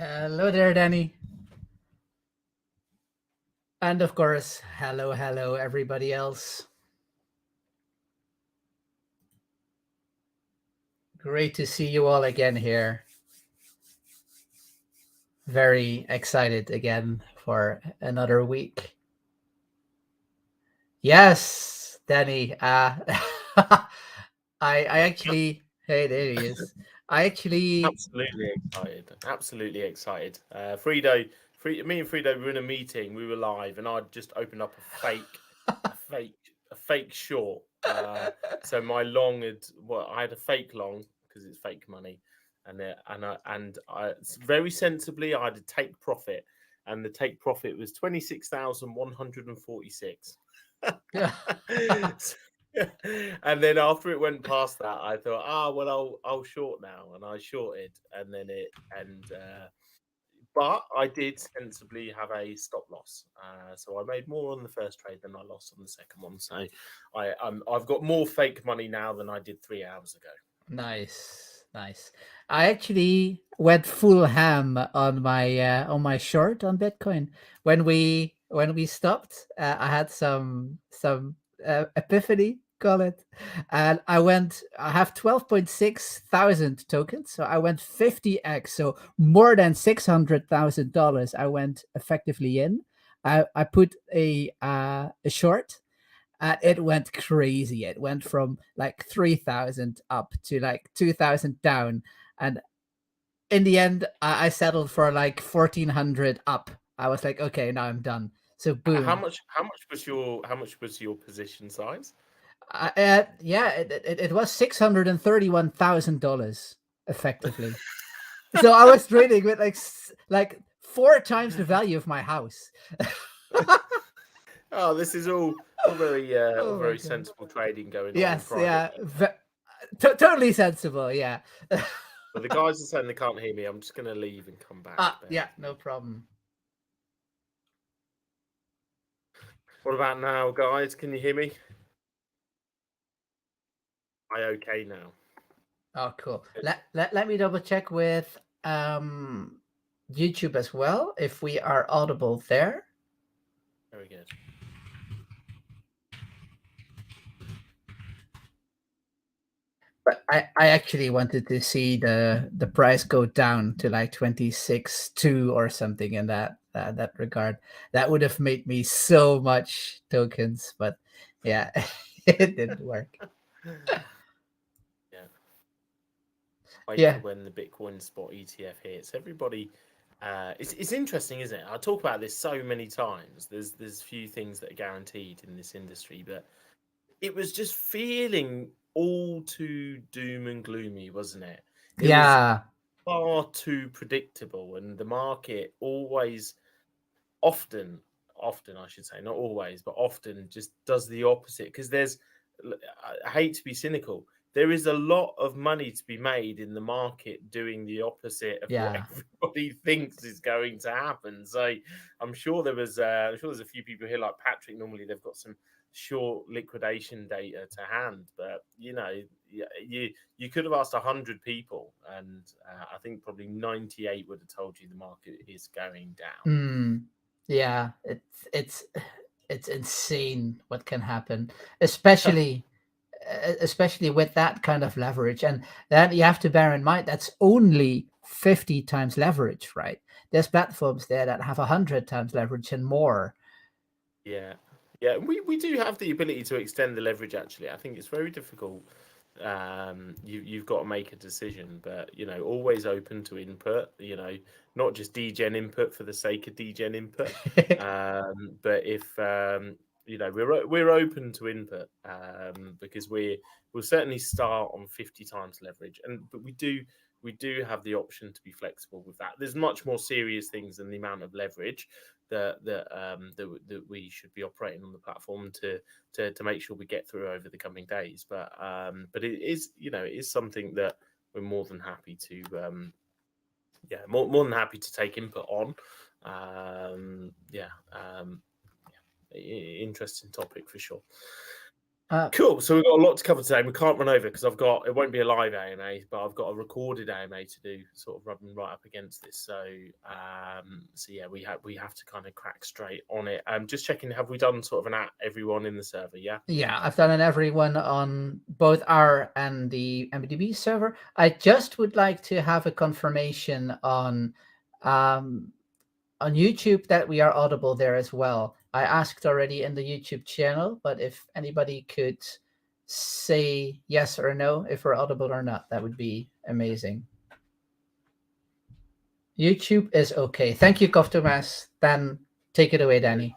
Hello there, Danny. And of course, hello, everybody else. Great to see you all again here. Very excited again for another week. Yes, Danny. I actually, hey, there he is. I actually, Absolutely excited. Absolutely excited. Me and Frido were in a meeting. We were live, and I'd just opened up a fake, a fake short. So my long had I had a fake long because it's fake money, and very sensibly I had a take profit, and the take profit was 26,146. yeah, And then after it went past that, I thought, well, I'll short now, and I shorted, and then it and but I did sensibly have a stop loss, so I made more on the first trade than I lost on the second one. So I've got more fake money now than I did 3 hours ago. nice. I actually went full ham on my short on Bitcoin when we stopped. I had some epiphany, call it, and I have 12,600 tokens, so I went 50x, so more than $600,000. I went effectively in. I put a short and it went crazy. It went from like 3,000 up to like 2,000 down, and in the end, I settled for like 1,400 up. I was like, okay, now I'm done. So How boom. much? How much was your position size? Yeah, it was $631,000 effectively. So I was trading with like four times the value of my house. Oh, this is all Oh my very god. sensible trading going on in Yes, private. yeah, totally sensible. Yeah. But the guys are saying they can't hear me. I'm just going to leave and come back. Bear Yeah, with no me. problem. What about now, guys? Can you hear me? Am I okay now? Oh, cool. Good. Let me double check with YouTube as well if we are audible there. Very good. But I actually wanted to see the price go down to like 26.2 or something in that regard. That would have made me so much tokens, but yeah, it didn't work. Yeah. Wait for Yeah, when the Bitcoin spot ETF hits. Everybody, it's interesting, isn't it? I talk about this so many times. There's few things that are guaranteed in this industry, but it was just feeling all too doom and gloomy, wasn't it? It was yeah, far too predictable, and the market always, often, often I should say, not always, but often just does the opposite. Because I hate to be cynical, there is a lot of money to be made in the market doing the opposite of what yeah. everybody thinks is going to happen. So I'm sure there's a few people here like Patrick. Normally they've got some short liquidation data to hand, but you could have asked 100 people, and I think probably 98 would have told you the market is going down. Mm, yeah, it's it's insane what can happen, especially especially with that kind of leverage. And then you have to bear in mind that's only 50 times leverage, right? There's platforms there that have 100 times leverage and more. Yeah, yeah, we do have the ability to extend the leverage. Actually, I think it's very difficult. You've got to make a decision, but always open to input. Not just degen input for the sake of degen input. But if we're open to input, because we'll certainly start on 50 times leverage, but we do have the option to be flexible with that. There's much more serious things than the amount of leverage that we should be operating on the platform to make sure we get through over the coming days. But it is it is something that we're more than happy to more than happy to take input on. Um, yeah, um, Interesting topic for sure. Cool. So we've got a lot to cover today. We can't run over because it won't be a live AMA, but I've got a recorded AMA to do, sort of rubbing right up against this. So yeah, we have to kind of crack straight on it. Just checking, have we done sort of an at everyone in the server? Yeah. Yeah, I've done an everyone on both our and the MBDB server. I just would like to have a confirmation um, on YouTube that we are audible there as well. I asked already in the YouTube channel, but if anybody could say yes or no if we're audible or not, that would be amazing. YouTube is okay. Thank you, Koftomas. Then take it away, Danny.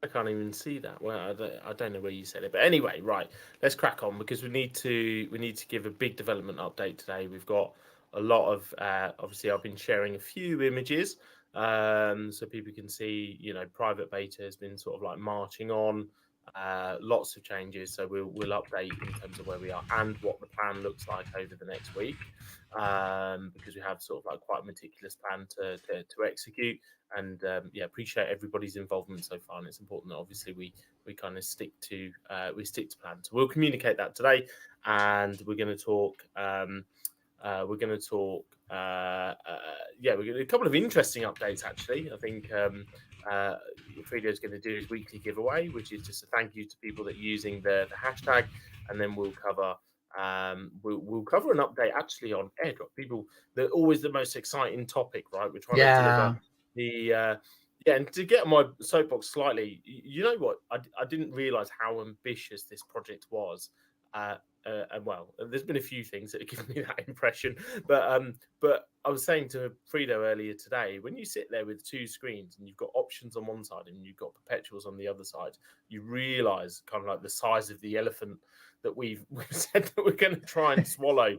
I can't even see that. Well, I don't know where you said it, but anyway, right. Let's crack on because we need to give a big development update today. We've got a lot of obviously I've been sharing a few images, so people can see. Private beta has been sort of like marching on. Lots of changes, so we'll update in terms of where we are and what the plan looks like over the next week, because we have sort of like quite a meticulous plan to execute. And yeah, appreciate everybody's involvement so far. And it's important that obviously we kind of stick to plan. So we'll communicate that today, and we're going to talk. We're going to talk. Yeah, we're going to a couple of interesting updates actually. I think Frido's going to do his weekly giveaway, which is just a thank you to people that are using the hashtag, and then we'll cover. We'll cover an update actually on airdrop. People, they're always the most exciting topic, right? We're trying to deliver the yeah, and to get on my soapbox slightly, you know what? I didn't realize how ambitious this project was. And well, there's been a few things that have given me that impression, but I was saying to Frido earlier today, when you sit there with two screens and you've got options on one side and you've got perpetuals on the other side, you realize kind of like the size of the elephant that we've said that we're going to try and swallow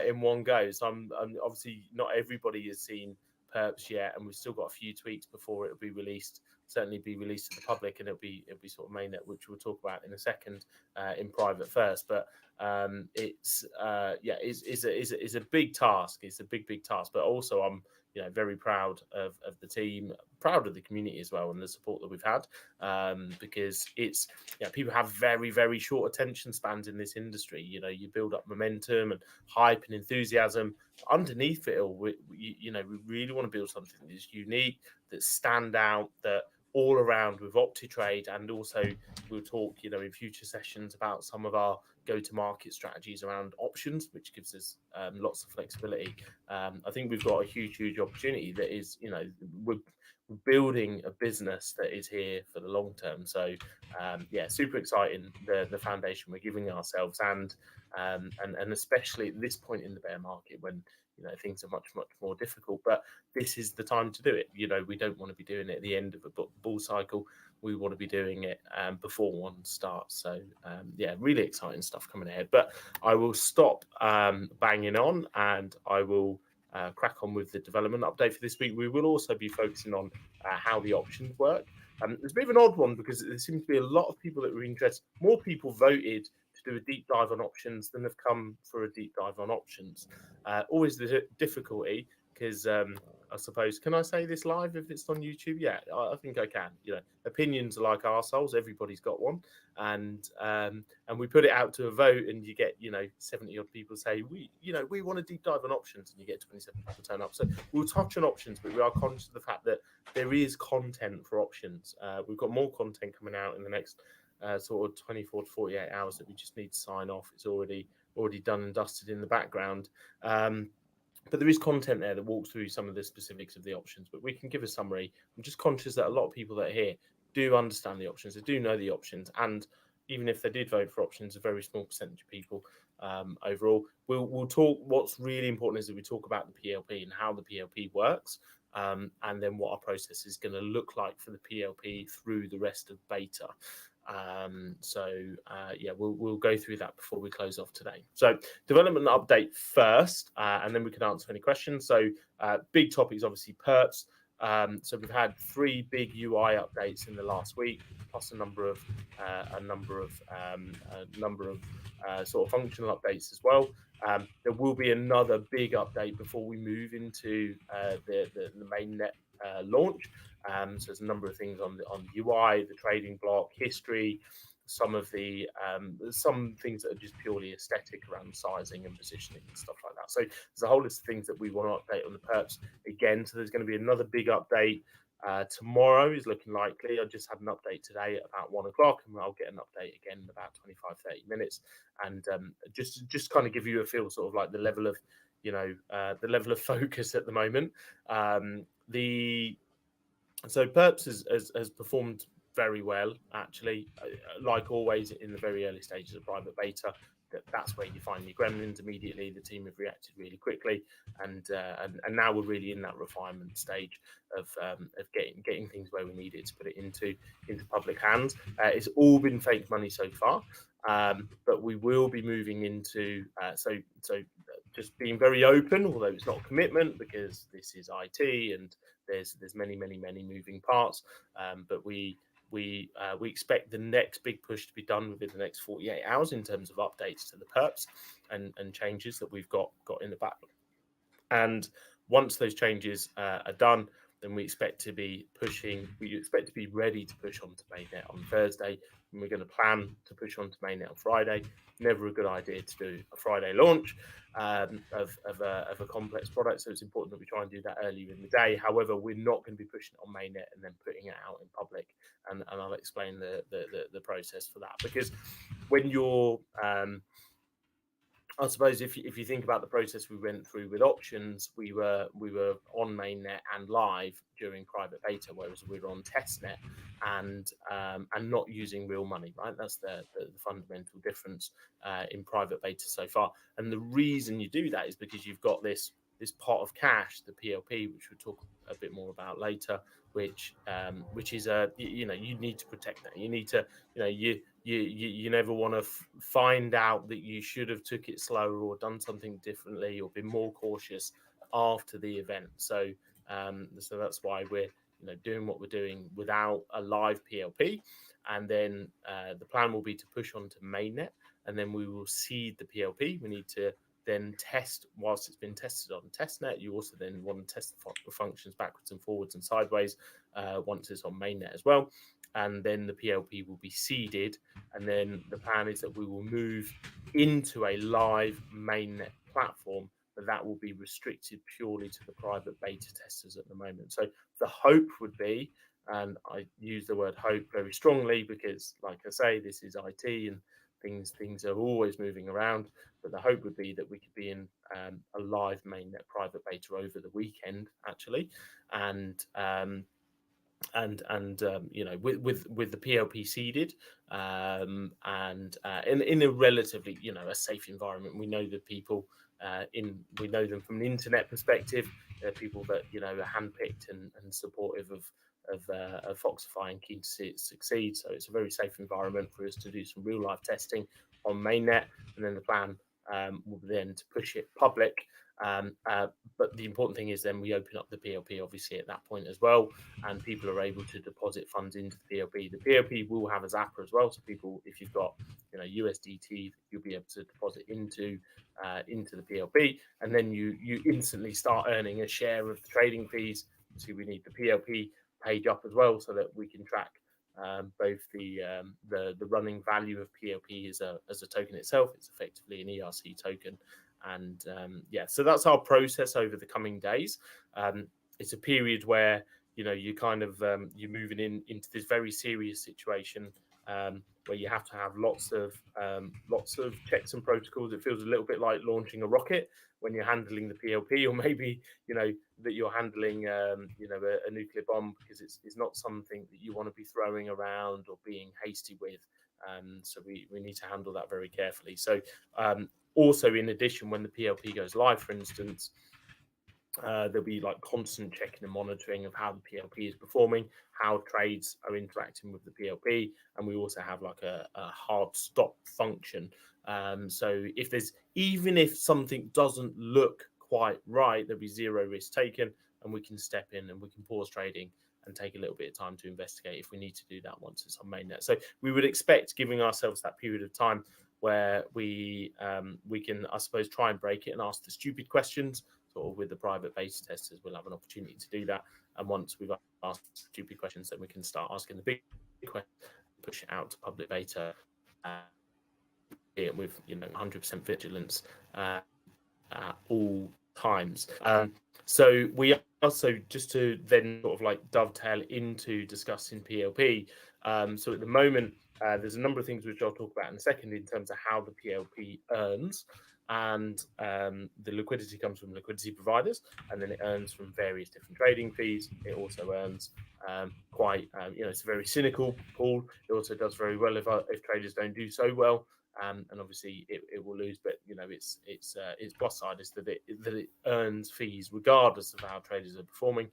in one go. So I'm obviously not everybody has seen perps yet, and we've still got a few tweaks before it'll be released. Certainly be released to the public, and it'll be sort of mainnet, which we'll talk about in a second, in private first. But it's yeah, is a big task. It's a big task. But also, I'm very proud of the team, proud of the community as well, and the support that we've had, because it's people have very short attention spans in this industry. You build up momentum and hype and enthusiasm. Underneath it all, we really want to build something that's unique, that stand out, that all around with OptiTrade, and also we'll talk in future sessions about some of our go-to-market strategies around options, which gives us lots of flexibility. I think we've got a huge opportunity that is we're building a business that is here for the long term. So yeah, super exciting, the foundation we're giving ourselves, and especially at this point in the bear market when things are much more difficult. But this is the time to do it. We don't want to be doing it at the end of a bull cycle. We want to be doing it before one starts. So yeah, really exciting stuff coming ahead. But I will stop banging on, and I will crack on with the development update for this week. We will also be focusing on how the options work. It's a bit of an odd one because there seems to be a lot of people that were interested. More people voted to do a deep dive on options than have come for a deep dive on options. Always the difficulty, because I suppose, can I say this live if it's on YouTube? Yeah, I think I can. Opinions are like arseholes. Everybody's got one, and we put it out to a vote, and you get 70 odd people say we want a deep dive on options, and you get 27 people turn up. So we'll touch on options, but we are conscious of the fact that there is content for options. We've got more content coming out in the next sort of 24 to 48 hours that we just need to sign off. It's already done and dusted in the background. But there is content there that walks through some of the specifics of the options, but we can give a summary. I'm just conscious that a lot of people that are here do understand the options, they do know the options, and even if they did vote for options, a very small percentage of people overall. We'll talk. What's really important is that we talk about the PLP and how the PLP works, and then what our process is going to look like for the PLP through the rest of beta. Yeah, we'll go through that before we close off today. So development update first, and then we can answer any questions. So big topics, obviously perps. So we've had 3 big UI updates in the last week, plus a number of sort of functional updates as well. There will be another big update before we move into the mainnet launch. So there's a number of things on the UI, the trading block, history, some things that are just purely aesthetic around sizing and positioning and stuff like that. So there's a whole list of things that we want to update on the perps again. So there's going to be another big update. Tomorrow is looking likely. I just had an update today at about 1 o'clock, and I'll get an update again in about 25-30 minutes, and just kind of give you a feel, sort of like the level of the level of focus at the moment. The So Perps has performed very well, actually. Like always, in the very early stages of private beta, that's where you find your gremlins immediately. The team have reacted really quickly, and now we're really in that refinement stage of getting things where we need it to put it into public hands. It's all been fake money so far, but we will be moving into just being very open, although it's not a commitment because this is IT and there's many moving parts, but we expect the next big push to be done within the next 48 hours in terms of updates to the perps and changes that we've got in the backlog. And once those changes are done, then we expect to be ready to push onto mainnet on Thursday, and we're going to plan to push onto mainnet on Friday. Never a good idea to do a Friday launch of a complex product, so it's important that we try and do that earlier in the day. However, we're not going to be pushing it on mainnet and then putting it out in public, and I'll explain the process for that. Because when you're I suppose if you think about the process we went through with options, we were on mainnet and live during private beta, whereas we were on testnet and not using real money. Right, that's the fundamental difference in private beta so far. And the reason you do that is because you've got this pot of cash, the PLP, which we'll talk a bit more about later, which is you need to protect that. You need to you never want to find out that you should have took it slower or done something differently or been more cautious after the event. So that's why we're doing what we're doing without a live PLP, and then the plan will be to push on to mainnet, and then we will seed the PLP. We need to then test whilst it's been tested on testnet. You also then want to test the functions backwards and forwards and sideways once it's on mainnet as well. And then the PLP will be seeded, and then the plan is that we will move into a live mainnet platform, but that will be restricted purely to the private beta testers at the moment. So the hope would be, and I use the word hope very strongly because, like I say, this is IT and things are always moving around, but the hope would be that we could be in a live mainnet private beta over the weekend, actually, and with the PLP seeded, and in a relatively a safe environment. We know the people we know them from an internet perspective. They're people that are handpicked and supportive of Foxify and keen to see it succeed. So it's a very safe environment for us to do some real life testing on mainnet, and then the plan will be then to push it public. But the important thing is then we open up the PLP obviously at that point as well, and people are able to deposit funds into the PLP. The PLP will have a zapper as well, so people, if you've got USDT, you'll be able to deposit into the PLP, and then you instantly start earning a share of the trading fees. So we need the PLP page up as well so that we can track both the running value of PLP as a token itself. It's effectively an ERC token, and so that's our process over the coming days. It's a period where you kind of you're moving into this very serious situation where you have to have lots of checks and protocols. It feels a little bit like launching a rocket when you're handling the PLP, or maybe that you're handling a nuclear bomb, because it's not something that you want to be throwing around or being hasty with. So we need to handle that very carefully. So also, in addition, when the PLP goes live, for instance, there'll be like constant checking and monitoring of how the PLP is performing, how trades are interacting with the PLP, and we also have like a hard stop function. So even if something doesn't look quite right, there'll be zero risk taken, and we can step in and we can pause trading and take a little bit of time to investigate if we need to do that once it's on mainnet. So we would expect giving ourselves that period of time where we can, I suppose, try and break it and ask the stupid questions. Sort of with the private beta testers, we'll have an opportunity to do that. And once we've asked stupid questions, then we can start asking the big questions. push it out to public beta, with 100% vigilance at all times. So we also, just to then sort of like dovetail into discussing PLP. So at the moment, there's a number of things which I'll talk about in a second in terms of how the PLP earns. And the liquidity comes from liquidity providers, and then it earns from various different trading fees. It also earns it's a very cynical pool. It also does very well if traders don't do so well. And obviously it will lose, but its plus side is that it earns fees regardless of how traders are performing,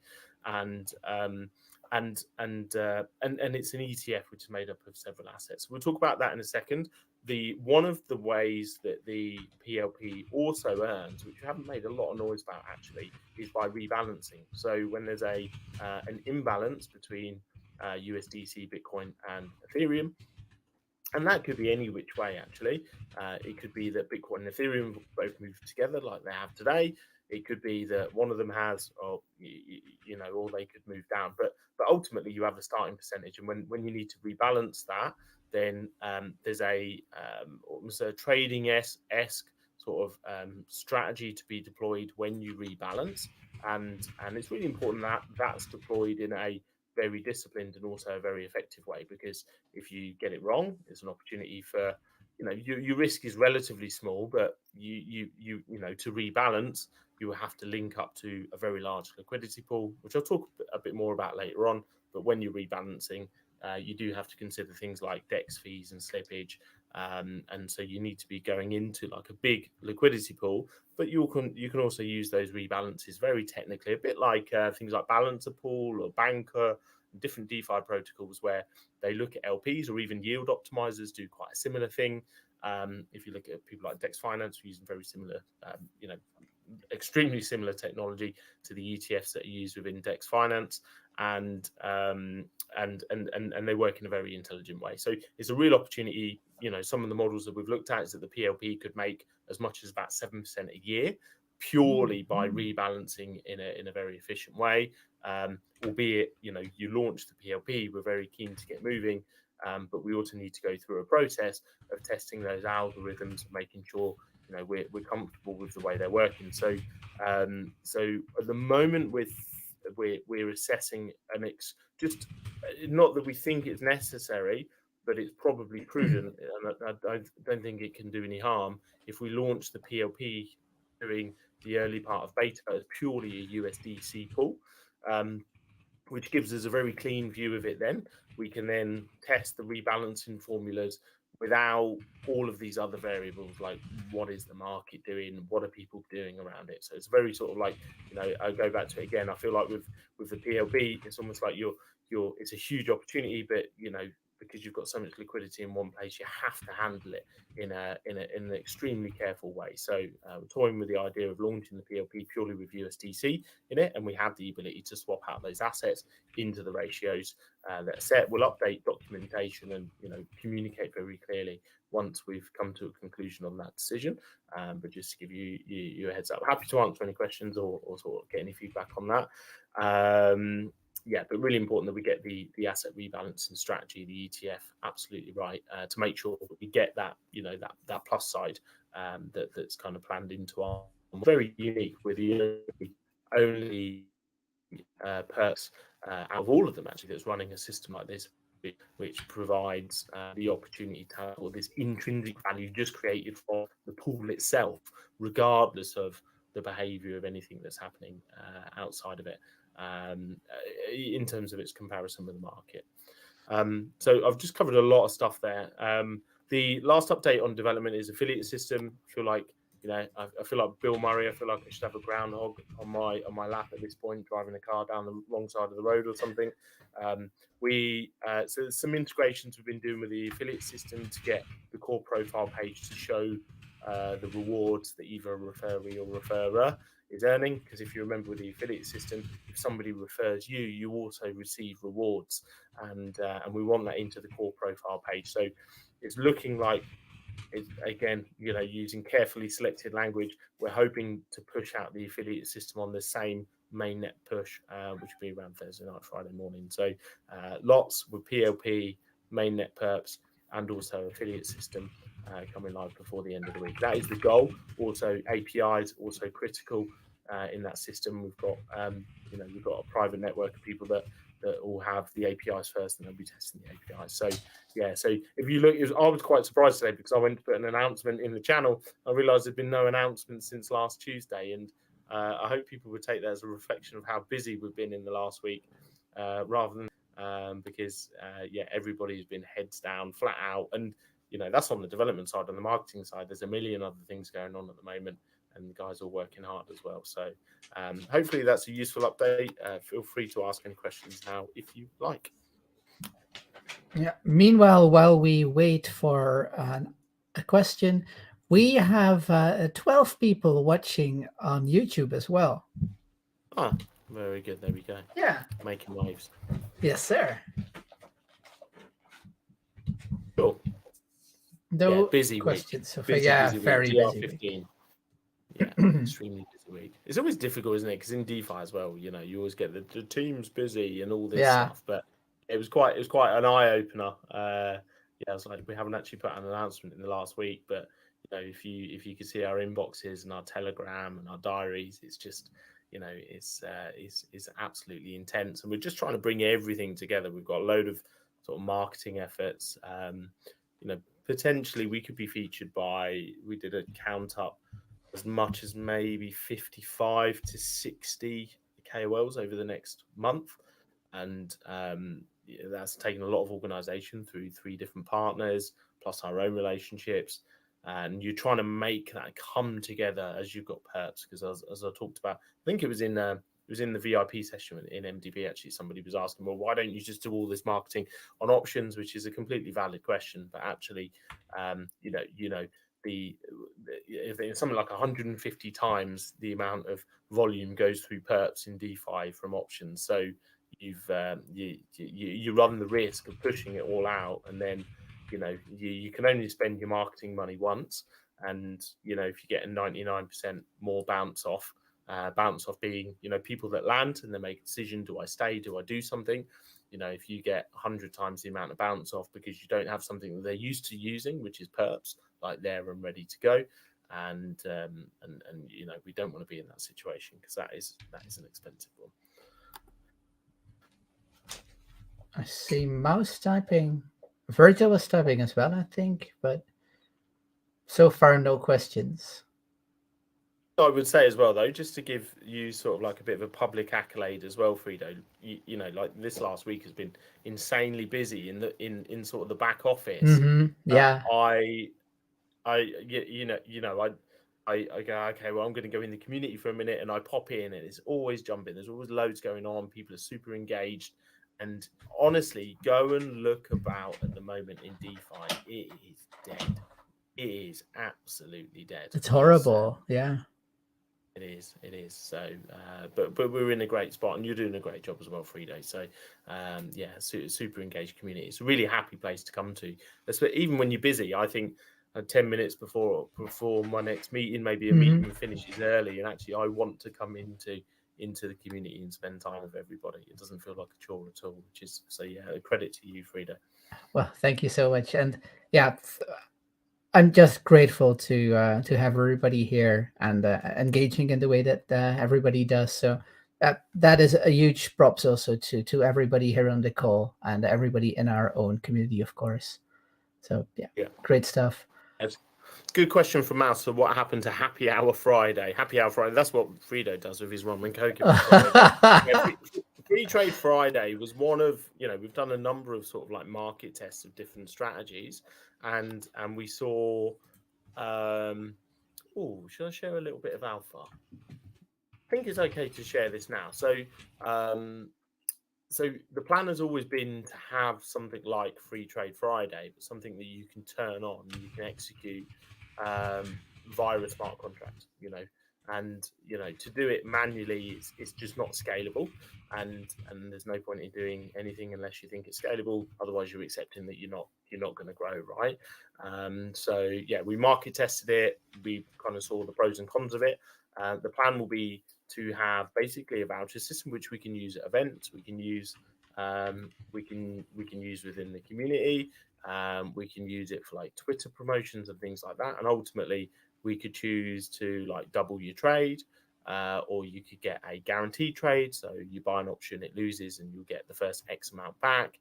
and it's an ETF which is made up of several assets. We'll talk about that in a second. One of the ways that the PLP also earns, which we haven't made a lot of noise about actually, is by rebalancing. So when there's an imbalance between USDC, Bitcoin, and Ethereum. And that could be any which way, actually. It could be that Bitcoin and Ethereum both move together like they have today. It could be that one of them has, or they could move down. But ultimately, you have a starting percentage, and when you need to rebalance that, then there's almost a trading esque sort of strategy to be deployed when you rebalance, and it's really important that that's deployed in a very disciplined and also a very effective way, because if you get it wrong, it's an opportunity for your risk is relatively small, but you to rebalance, you will have to link up to a very large liquidity pool, which I'll talk a bit more about later on. But when you're rebalancing, you do have to consider things like DEX fees and slippage, and so you need to be going into like a big liquidity pool. But you can also use those rebalances very technically, a bit like things like Balancer Pool or Banker, different DeFi protocols where they look at LPs, or even yield optimizers do quite a similar thing. If you look at people like Dex Finance, we're using very similar, extremely similar technology to the ETFs that are used within Dex Finance, and they work in a very intelligent way. So it's a real opportunity. Some of the models that we've looked at is that the PLP could make as much as about 7% a year, purely by rebalancing in a very efficient way. Albeit, you launch the PLP, we're very keen to get moving, but we also need to go through a process of testing those algorithms, making sure we're comfortable with the way they're working. So at the moment, we're assessing just not that we think it's necessary, but it's probably prudent, and I don't think it can do any harm if we launch the PLP during the early part of beta as purely a USDC pool, which gives us a very clean view of it. Then we can then test the rebalancing formulas without all of these other variables, like what is the market doing, what are people doing around it. So it's very sort of like, I go back to it again. I feel like with the PLP, it's almost like it's a huge opportunity, but because you've got so much liquidity in one place, you have to handle it in an extremely careful way. So we're toying with the idea of launching the PLP purely with USDC in it, and we have the ability to swap out those assets into the ratios that are set. We'll update documentation and communicate very clearly once we've come to a conclusion on that decision. But just to give you a heads up, happy to answer any questions or sort of get any feedback on that. But really important that we get the asset rebalancing strategy, the ETF, absolutely right, to make sure that we get that that plus side that's kind of planned into our very unique. We're the only perks out of all of them actually that's running a system like this, which provides the opportunity to have all this intrinsic value just created for the pool itself, regardless of the behavior of anything that's happening outside of it, in terms of its comparison with the market. So I've just covered a lot of stuff there. The last update on development is affiliate system. I feel like I feel like Bill Murray. I feel like I should have a groundhog on my lap at this point, driving a car down the wrong side of the road or something. So there's some integrations we've been doing with the affiliate system to get the core profile page to show the rewards that either a referee or referrer is earning. Because if you remember with the affiliate system, if somebody refers you, you also receive rewards, and we want that into the core profile page. So it's looking like, again, using carefully selected language, we're hoping to push out the affiliate system on the same mainnet push, which will be around Thursday night, Friday morning. So lots with PLP, mainnet perps, and also affiliate system coming live before the end of the week. That is the goal. Also, APIs also critical in that system. We've got we've got a private network of people that all have the APIs first, and they'll be testing the APIs. So yeah, so if you look, I was quite surprised today because I went to put an announcement in the channel. I realised there'd been no announcement since last Tuesday, and I hope people would take that as a reflection of how busy we've been in the last week, rather than because everybody's been heads down, flat out, and that's on the development side. On the marketing side, there's a million other things going on at the moment, and the guys are working hard as well. So hopefully that's a useful update. Feel free to ask any questions now if you like. Yeah. Meanwhile, while we wait for a question, we have 12 people watching on YouTube as well. Ah, very good. There we go. Yeah. Making waves. Yes, sir. Cool. No busy questions. week. So busy very week. busy DR15. week. Yeah, extremely busy week. It's always difficult, isn't it? Because in DeFi as well, you always get the team's busy and all this stuff. But it was quite an eye opener. I was like, we haven't actually put out an announcement in the last week, but if you could see our inboxes and our Telegram and our diaries, it's just it's absolutely intense, and we're just trying to bring everything together. We've got a load of sort of marketing efforts. Potentially we could be featured by. We did a count up as much as maybe 55 to 60 KOLs over the next month. And that's taken a lot of organization through 3 different partners, plus our own relationships. And you're trying to make that come together as you've got perps. Because as I talked about, I think it was in the VIP session in MDB. Actually, somebody was asking, well, why don't you just do all this marketing on options, which is a completely valid question. But actually, if something like 150 times the amount of volume goes through perps in DeFi from options. So you run the risk of pushing it all out, and then you can only spend your marketing money once. And if you get a 99% more bounce off being people that land and they make a decision, do I stay, do I do something? If you get 100 times the amount of bounce off because you don't have something that they're used to using, which is perps, like there and ready to go, and we don't want to be in that situation, because that is an expensive one. I see mouse typing. Virgil was typing as well, I think, but so far no questions. I would say as well, though, just to give you sort of like a bit of a public accolade as well, Frido. Like this last week has been insanely busy in sort of the back office. Yeah. I go, okay, well, I'm going to go in the community for a minute, and I pop in, and it's always jumping. There's always loads going on. People are super engaged, and honestly, go and look about at the moment in DeFi. It is dead. It is absolutely dead. It's horrible. Yeah. It is. So, but we're in a great spot, and you're doing a great job as well, Frido. So, super engaged community. It's a really happy place to come to. Even when you're busy, I think 10 minutes before my next meeting, maybe a meeting finishes early, and actually I want to come into the community and spend time with everybody. It doesn't feel like a chore at all, which is a credit to you, Frido. Well, thank you so much, and I'm just grateful to have everybody here and engaging in the way that everybody does. So that is a huge props also to everybody here on the call and everybody in our own community, of course. So great stuff. Yes. Good question from Mouse. So what happened to Happy Hour Friday? Happy Hour Friday. That's what Frido does with his rum and coke every Friday. Free Trade Friday was one of, we've done a number of sort of like market tests of different strategies, and we saw, should I share a little bit of alpha? I think it's okay to share this now. So the plan has always been to have something like Free Trade Friday, but something that you can turn on, you can execute via a smart contract, and to do it manually, it's just not scalable, and there's no point in doing anything unless you think it's scalable. Otherwise, you're accepting that you're not going to grow, right? We market tested it. We kind of saw the pros and cons of it. The plan will be to have basically a voucher system which we can use at events. We can use we can use within the community. We can use it for like Twitter promotions and things like that. And ultimately, we could choose to like double your trade, or you could get a guaranteed trade. So you buy an option, it loses, and you'll get the first X amount back.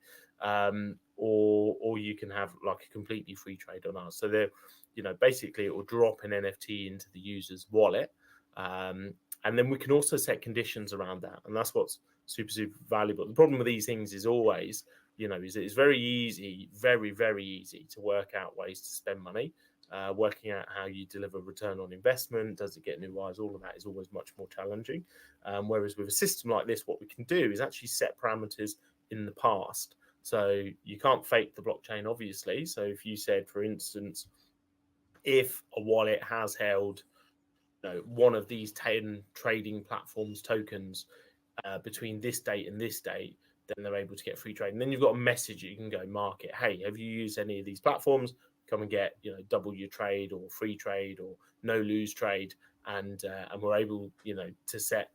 Or you can have like a completely free trade on ours. So there, basically it will drop an NFT into the user's wallet. And then we can also set conditions around that. And that's what's super, super valuable. The problem with these things is always, is it's very easy, very, very easy to work out ways to spend money. Working out how you deliver return on investment, does it get new eyes? All of that is always much more challenging. Whereas with a system like this, what we can do is actually set parameters in the past. So you can't fake the blockchain, obviously. So if you said, for instance, if a wallet has held one of these 10 trading platforms tokens between this date and this date, then they're able to get free trade. And then you've got a message you can go market. Hey, have you used any of these platforms? Come and get double your trade or free trade or no lose trade. And we're able to set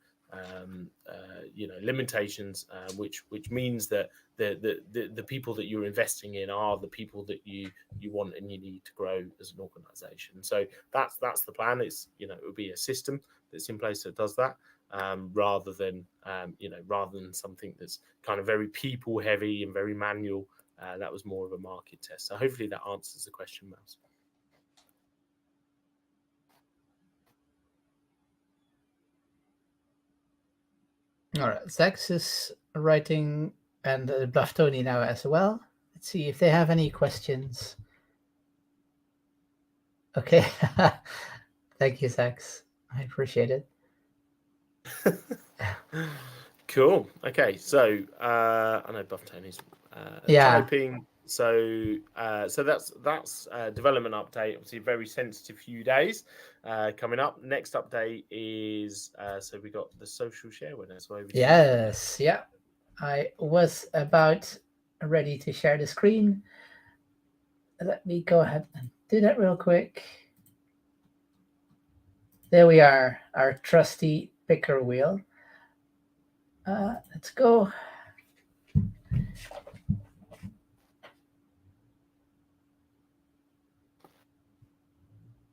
limitations, which means that the people that you're investing in are the people that you want and you need to grow as an organization. So that's the plan. It's it would be a system that's in place that does that, rather than something that's kind of very people heavy and very manual. That was more of a market test. So hopefully that answers the question, Mouse. All right, Zax is writing, and Bluff Tony now as well. Let's see if they have any questions. Okay. Thank you, Zax. I appreciate it. Cool. Okay, so I know Buff Tony's typing. So that's development update. Obviously, a very sensitive few days coming up. Next update is so we got the social share winner. So over to yes, yeah. I was about ready to share the screen. Let me go ahead and do that real quick. There we are, our trusty picker wheel. Let's go.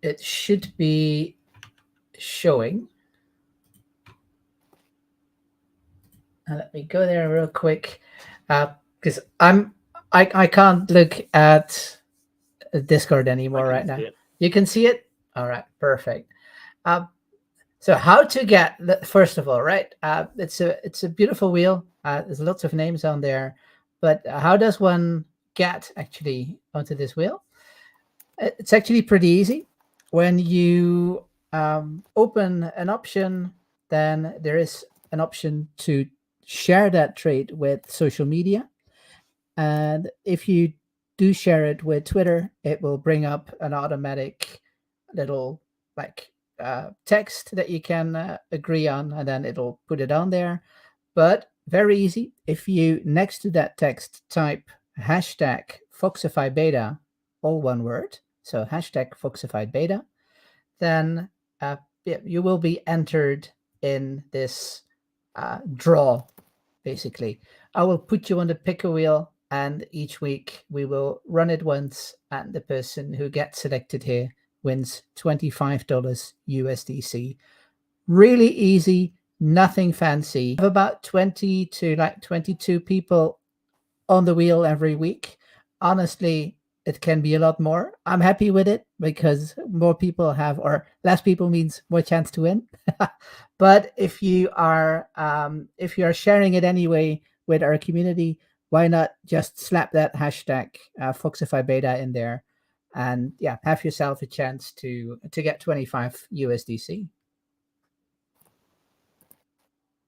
It should be showing. Let me go there real quick, because I can't look at Discord anymore right now. You can see it. All right, perfect. So how to get first of all, right? It's a beautiful wheel. There's lots of names on there, but how does one get actually onto this wheel? It's actually pretty easy. When you open an option, then there is an option to share that trade with social media. And if you do share it with Twitter, it will bring up an automatic little like text that you can agree on, and then it'll put it on there. But very easy. If you next to that text type hashtag Foxify Beta, all one word, so hashtag Foxify Beta, then you will be entered in this draw, basically. I will put you on the picker wheel, and each week we will run it once, and the person who gets selected here wins $25 USDC. Really easy, nothing fancy. I have about 20 to like 22 people on the wheel every week. Honestly, it can be a lot more. I'm happy with it because more people have, or less people means more chance to win. But if you are sharing it anyway with our community, why not just slap that hashtag Foxify Beta in there, and yeah, have yourself a chance to get 25 USDC.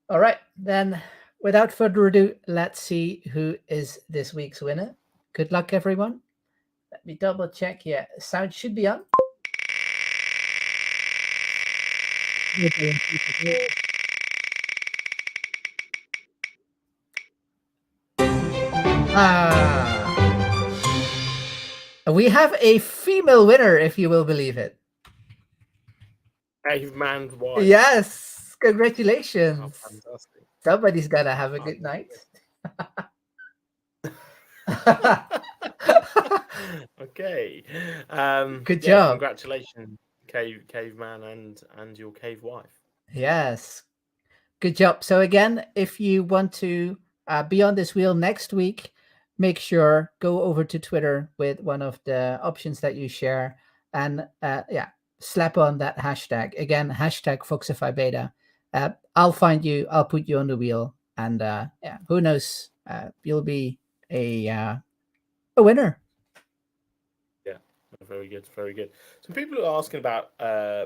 All right, then without further ado, let's see who is this week's winner. Good luck, everyone. Let me double check. Yeah, sound should be on. We have a female winner, if you will believe it. Caveman White. Yes, congratulations. Oh, fantastic. Somebody's gotta have a good night. Okay. Good Yeah, job. congratulations, caveman and your cave wife. Yes. Good job. So again, if you want to be on this wheel next week, make sure go over to Twitter with one of the options that you share, and yeah, slap on that hashtag again. Hashtag Foxify Beta. I'll find you. I'll put you on the wheel, and yeah, who knows? You'll be a uh, a winner. Yeah, very good, very good. Some people are asking about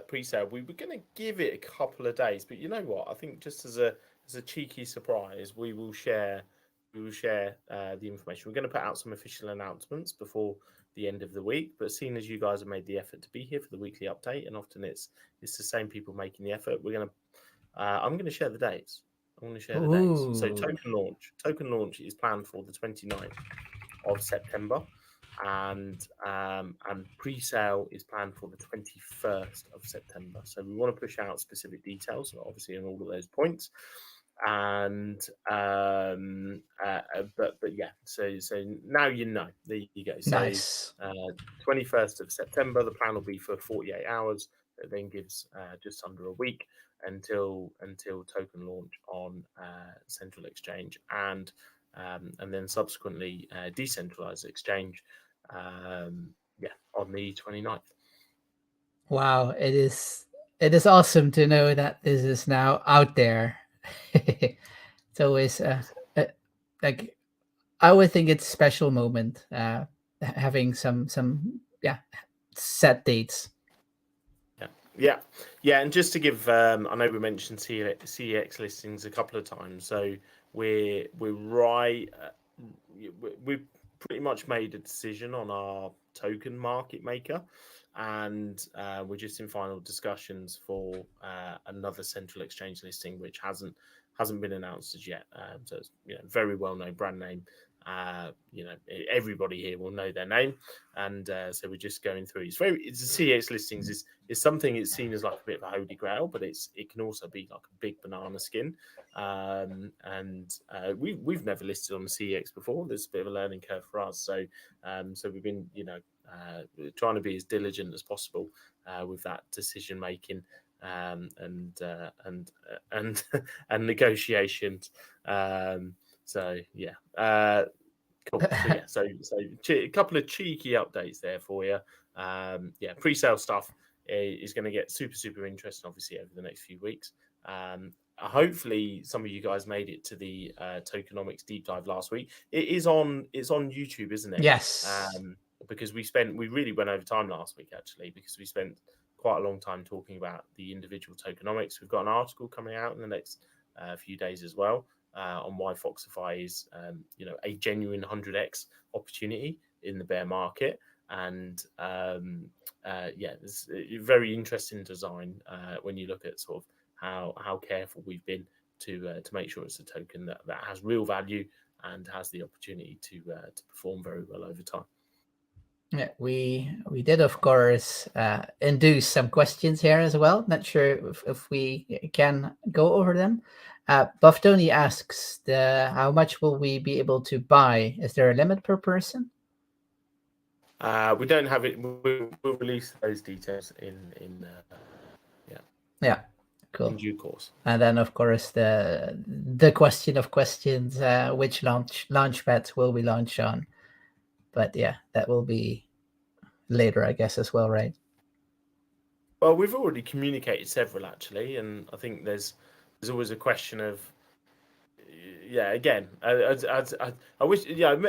pre-sale. We were going to give it a couple of days, but you know what? I think just as a cheeky surprise, we will share the information. We're going to put out some official announcements before the end of the week. But seeing as you guys have made the effort to be here for the weekly update, and often it's the same people making the effort, I'm going to share the dates. I'm going to share the dates. So Ooh, token launch is planned for the 29th of September, and pre-sale is planned for the 21st of September. So we want to push out specific details, obviously, on all of those points. And but yeah, so now you know. There you go. So nice. 21st of September, the plan will be for 48 hours. That then gives just under a week until token launch on Central Exchange and then subsequently decentralized exchange. Yeah, on the 29th. Wow, it is awesome to know that this is now out there. It's always uh, like I would think it's a special moment having some yeah set dates. Yeah, yeah, yeah. And just to give, I know we mentioned CEX listings a couple of times, so we're right. We've pretty much made a decision on our token market maker, and we're just in final discussions for another central exchange listing, which hasn't been announced as yet. So it's very well known brand name. Everybody here will know their name, and so we're just going through. It's the CEX listings is something it's seen as like a bit of a holy grail, but it can also be like a big banana skin. And we've never listed on the CEX before. There's a bit of a learning curve for us. So we've been trying to be as diligent as possible with that decision making and and negotiations. So yeah. Cool. So yeah, a couple of cheeky updates there for you. Yeah, pre-sale stuff is going to get super interesting, obviously, over the next few weeks. Hopefully, some of you guys made it to the tokenomics deep dive last week. It's on YouTube, isn't it? Yes. Because we really went over time last week actually because we spent quite a long time talking about the individual tokenomics. We've got an article coming out in the next few days as well on why Foxify is, a genuine 100x opportunity in the bear market. And yeah, it's a very interesting design when you look at sort of how careful we've been to make sure it's a token that has real value and has the opportunity to perform very well over time. Yeah, we did of course induce some questions here as well. Not sure if we can go over them. Buff Tony asks, the how much will we be able to buy? Is there a limit per person? We don't have it. We'll release those details yeah, Yeah, in cool. due course. And then of course the question of questions, which launch pads will we launch on? But yeah, that will be later, I guess, as well, right? Well, we've already communicated several actually, and I think there's always a question of yeah. Again, I wish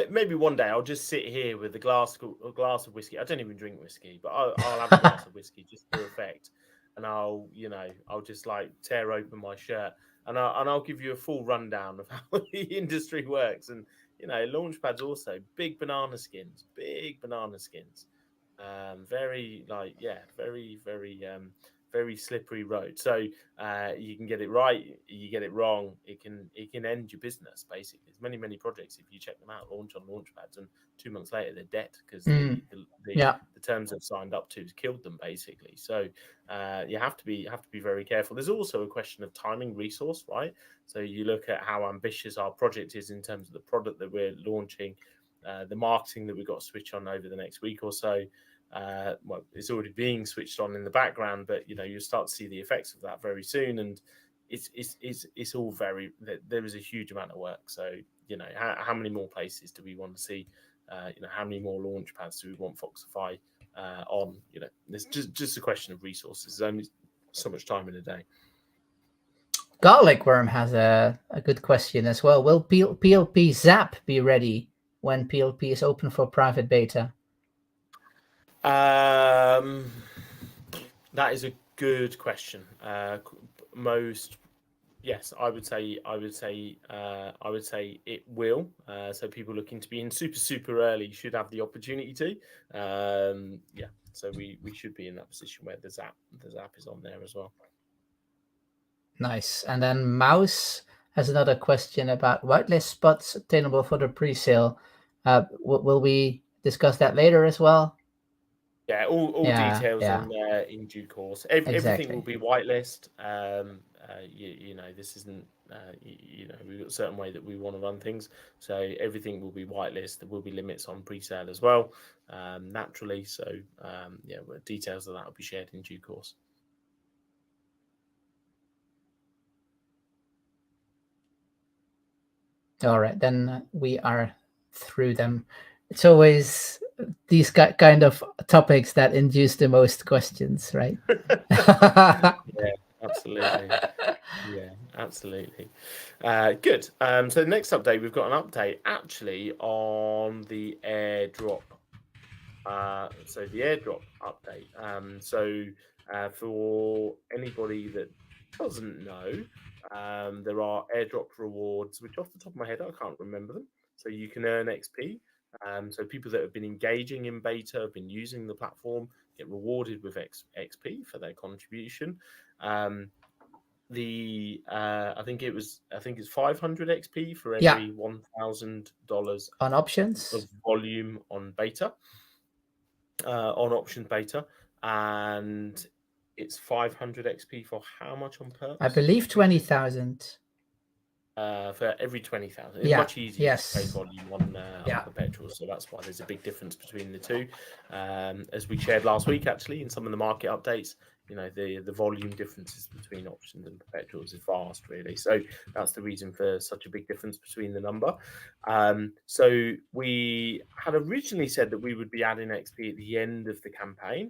maybe one day I'll just sit here with a glass of whiskey. I don't even drink whiskey, but I'll have a glass of whiskey just for effect, and I'll just like tear open my shirt and I'll give you a full rundown of how the industry works. And launchpads also big banana skins. Very like yeah, very very slippery road. So you can get it right, you get it wrong, it can end your business basically. There's many projects, if you check them out, launch on launchpads, and 2 months later they're dead because Mm, yeah. the terms they've signed up to has killed them basically. So you have to be very careful. There's also a question of timing, resource, right? So you look at how ambitious our project is in terms of the product that we're launching, the marketing that we've got to switch on over the next week or so. Well, it's already being switched on in the background, but you'll start to see the effects of that very soon. And it's all very, there is a huge amount of work. So how many more places do we want to see? How many more launch pads do we want Foxify on? There's just a question of resources. There's only so much time in a day. Garlic Worm has a good question as well. Will PLP Zap be ready when PLP is open for private beta? Um, that is a good question. Most Yes, I would say it will. So people looking to be in super early should have the opportunity to. Yeah, so we should be in that position where the zap is on there as well. Nice. And then Mouse has another question about whitelist spots obtainable for the pre-sale. Will we discuss that later as well? Yeah, all Yeah, details yeah, in due course. Everything will exactly. be whitelist. This isn't. We've got a certain way that we want to run things, so everything will be whitelist. There will be limits on pre-sale as well, naturally. So details of that will be shared in due course. All right, then we are through them. It's always these kind of topics that induce the most questions, right? Yeah, absolutely. Yeah, absolutely. Good. So the next update, we've got an update actually on the airdrop. So the airdrop update. For anybody that doesn't know, there are airdrop rewards, which off the top of my head I can't remember them. So you can earn XP. So people that have been engaging in beta, have been using the platform, get rewarded with XP for their contribution. I think it's 500 XP for Yeah, every $1,000 on of options, volume on beta, on option beta, and it's 500 XP for how much on I perps? believe 20,000. For every 20,000. It's Yeah, much easier to trade yes, volume on yeah. perpetuals, so that's why there's a big difference between the two. As we shared last week, actually, in some of the market updates, the volume differences between options and perpetuals is vast, really. So that's the reason for such a big difference between the number. So we had originally said that we would be adding XP at the end of the campaign.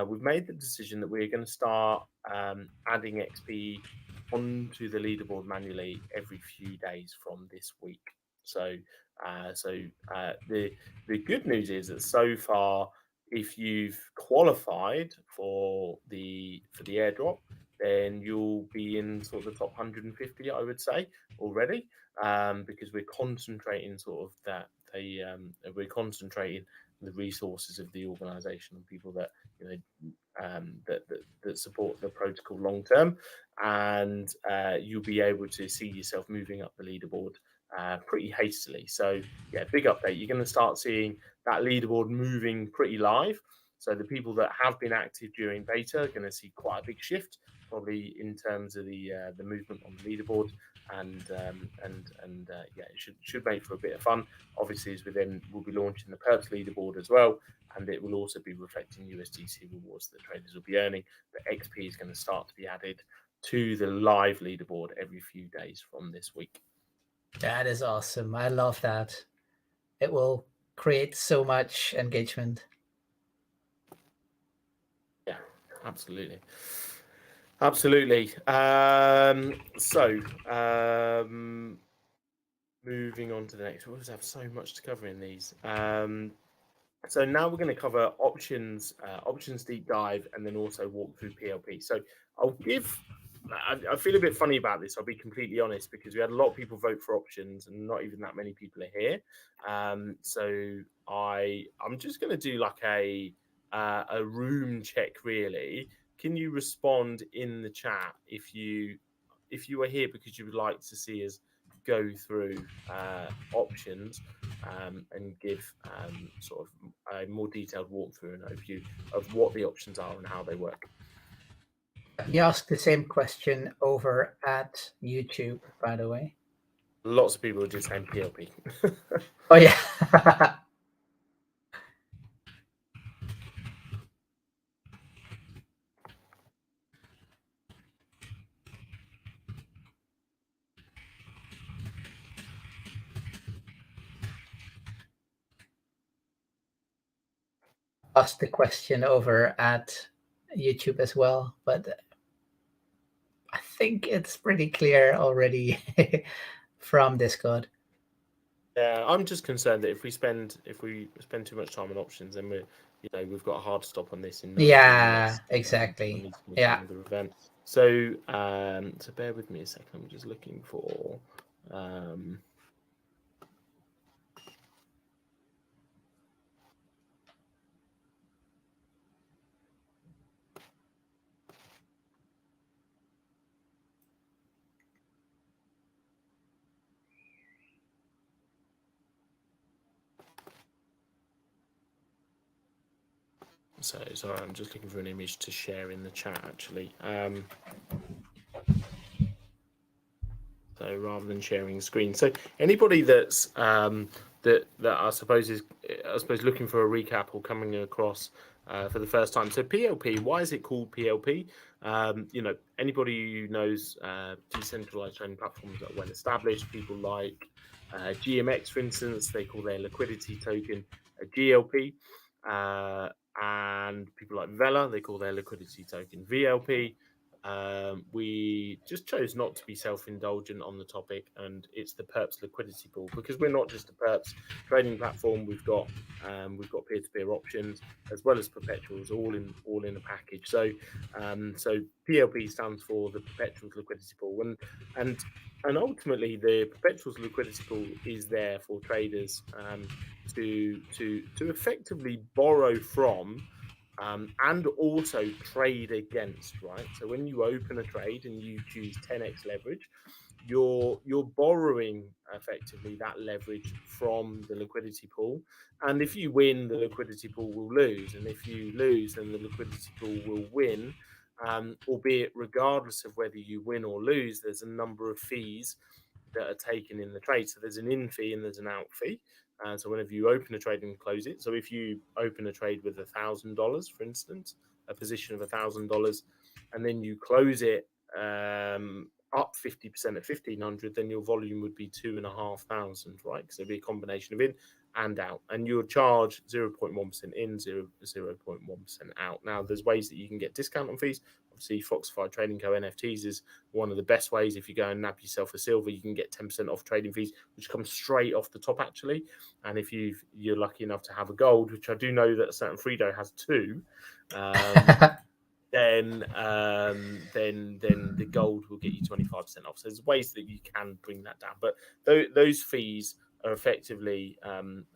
We've made the decision that we're going to start adding XP onto the leaderboard manually every few days from this week. So, the good news is that so far, if you've qualified for the airdrop, then you'll be in sort of the top 150, I would say, already, because we're concentrating sort of we're concentrating the resources of the organisation on people that that support the protocol long term, and you'll be able to see yourself moving up the leaderboard pretty hastily. So yeah, big update. You're going to start seeing that leaderboard moving pretty live. So the people that have been active during beta are going to see quite a big shift, probably in terms of the movement on the leaderboard, and yeah, it should make for a bit of fun. Obviously, as we'll be launching the perps leaderboard as well, and it will also be reflecting USDC rewards that traders will be earning. But XP is going to start to be added to the live leaderboard every few days from this week. That is awesome. I love that. It will create so much engagement. Yeah, absolutely. Absolutely. Moving on to the next. We always have so much to cover in these. So now we're going to cover options deep dive, and then also walk through PLP. So I feel a bit funny about this. I'll be completely honest, because we had a lot of people vote for options, and not even that many people are here. So I'm just going to do like a room check, really. can you respond in the chat if you are here because you would like to see us go through options and give sort of a more detailed walkthrough and overview of what the options are and how they work. He asked the same question over at YouTube, by the way. Lots of people are just saying PLP. Oh yeah. Asked the question over at YouTube as well, but I think it's pretty clear already from Discord. Yeah, I'm just concerned that if we spend too much time on options, then we've got a hard stop on this in 19 Yeah, minutes. exactly. I need to move Yeah. to another event. So so bear with me a second. I'm just looking for so sorry, I'm just looking for an image to share in the chat actually. So rather than sharing the screen, so anybody that's that I suppose is looking for a recap or coming across for the first time. So PLP, why is it called PLP? Anybody who knows decentralized trading platforms that are well established, people like GMX, for instance, they call their liquidity token a GLP, and people like Vela, they call their liquidity token VLP. We just chose not to be self-indulgent on the topic, and it's the perps liquidity pool, because we're not just a perps trading platform. We've got peer-to-peer options as well as perpetuals, all in a package. So PLP stands for the perpetuals liquidity pool, and ultimately the perpetuals liquidity pool is there for traders to effectively borrow from and also trade against, right? So when you open a trade and you choose 10x leverage, you're borrowing effectively that leverage from the liquidity pool. And if you win, the liquidity pool will lose, and if you lose, then the liquidity pool will win. Albeit, regardless of whether you win or lose, there's a number of fees that are taken in the trade. So there's an in fee and there's an out fee. So whenever you open a trade and close it, so if you open a trade with $1,000, for instance, a position of $1,000, and then you close it up 50% at 1,500, then your volume would be 2,500, right? Because it'd be a combination of in and out, and you'll charge 0.1% in, 0.1% out. Now, there's ways that you can get discount on fees. Obviously, Foxify Trading Co. NFTs is one of the best ways. If you go and nab yourself a silver, you can get 10% off trading fees, which comes straight off the top, actually. And if you're lucky enough to have a gold, which I do know that a certain Fredo has two, then the gold will get you 25% off. So there's ways that you can bring that down, but those fees are effectively so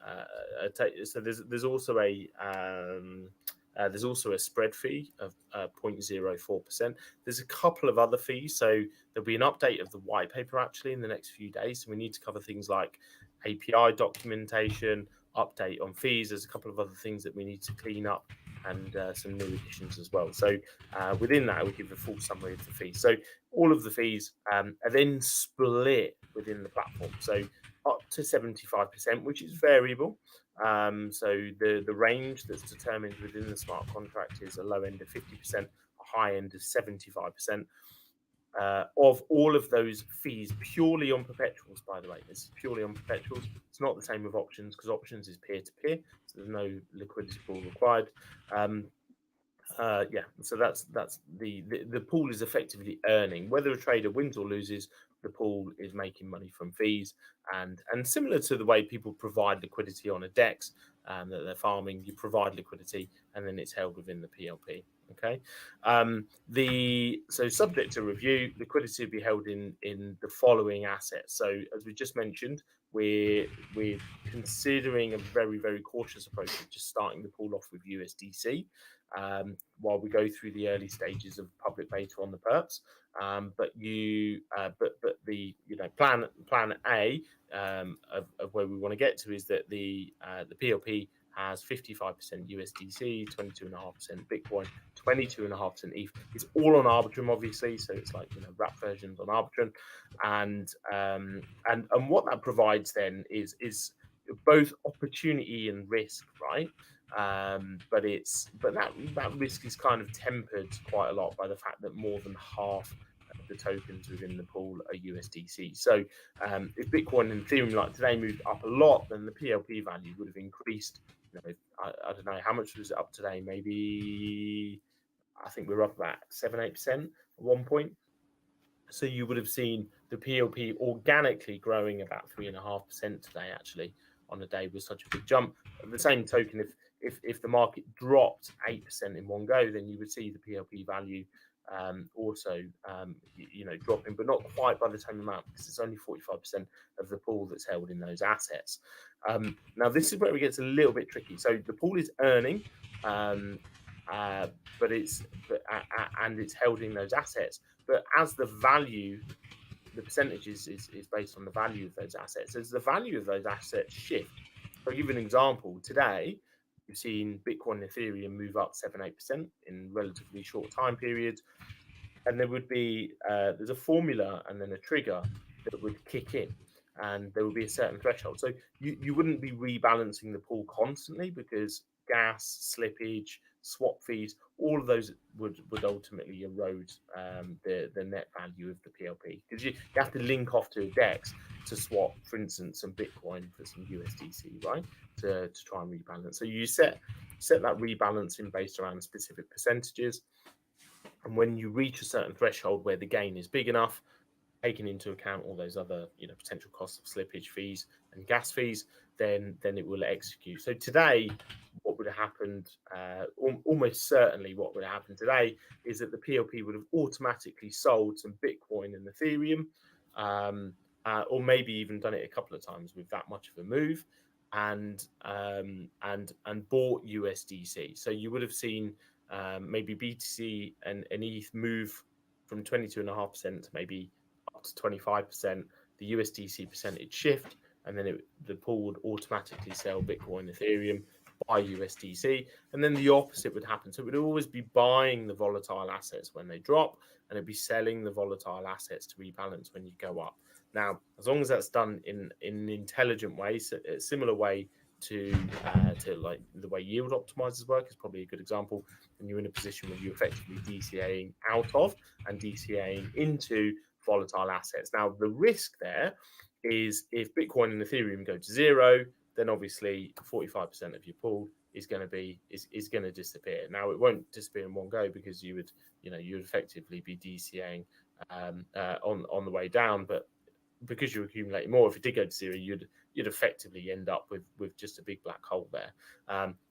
there's also a spread fee of 0.04%. There's a couple of other fees. So there'll be an update of the white paper actually in the next few days. So we need to cover things like API documentation, update on fees. There's a couple of other things that we need to clean up, and some new additions as well. So within that, I will give a full summary of the fees. So all of the fees are then split within the platform. So up to 75%, which is variable. So the range that's determined within the smart contract is a low end of 50%, a high end of 75%. Of all of those fees purely on perpetuals, by the way. This is purely on perpetuals. It's not the same with options, because options is peer-to-peer, so there's no liquidity pool required. So that's the pool is effectively earning. Whether a trader wins or loses, the pool is making money from fees, and similar to the way people provide liquidity on a DEX that they're farming, you provide liquidity and then it's held within the PLP. Okay, so subject to review, liquidity will be held in the following assets. So as we just mentioned, we're considering a very, very cautious approach of just starting the pool off with USDC while we go through the early stages of public beta on the perps. But the plan A of where we want to get to is that the PLP has 55% USDC, 22.5% Bitcoin, 22.5% ETH. It's all on Arbitrum, obviously, so it's like wrap versions on Arbitrum, and what that provides then is both opportunity and risk, right? But that risk is kind of tempered quite a lot by the fact that more than half of the tokens within the pool are USDC. So if Bitcoin and Ethereum like today moved up a lot, then the PLP value would have increased. I don't know how much was it up today. Maybe I think we were up about 7-8% at one point. So you would have seen the PLP organically growing about 3.5% today, actually, on a day with such a big jump. At the same token, if the market dropped 8% in one go, then you would see the PLP value also dropping, but not quite by the same amount, because it's only 45% of the pool that's held in those assets. Now, this is where it gets a little bit tricky. So the pool is earning, but it's held in those assets. But as the value, the percentage is based on the value of those assets. As the value of those assets shift, I'll give you an example. Today, you've seen Bitcoin and Ethereum move up 7-8% in relatively short time periods. And there would be, there's a formula and then a trigger that would kick in, and there would be a certain threshold. So you wouldn't be rebalancing the pool constantly, because gas, slippage, swap fees, all of those would ultimately erode the net value of the PLP, because you have to link off to a DEX to swap, for instance, some Bitcoin for some USDC, right? To try and rebalance. So you set that rebalancing based around specific percentages. And when you reach a certain threshold where the gain is big enough, taking into account all those other potential costs of slippage fees and gas fees, then it will execute. So today, what would have happened, almost certainly what would have happened today, is that the PLP would have automatically sold some Bitcoin and Ethereum, or maybe even done it a couple of times with that much of a move, and bought USDC. So you would have seen maybe BTC and ETH move from 22.5% to maybe up to 25%, the USDC percentage shift, and then the pool would automatically sell Bitcoin, Ethereum, buy USDC, and then the opposite would happen. So it would always be buying the volatile assets when they drop, and it'd be selling the volatile assets to rebalance when you go up. Now, as long as that's done in an intelligent way, so a similar way to like the way yield optimizers work is probably a good example, and you're in a position where you're effectively DCAing out of and DCAing into volatile assets. Now, the risk there is if Bitcoin and Ethereum go to zero, then obviously 45% of your pool is going to disappear. Now, it won't disappear in one go, because you would effectively be DCAing on the way down, but because you're accumulating more, if it did go to zero, you'd effectively end up with just a big black hole there.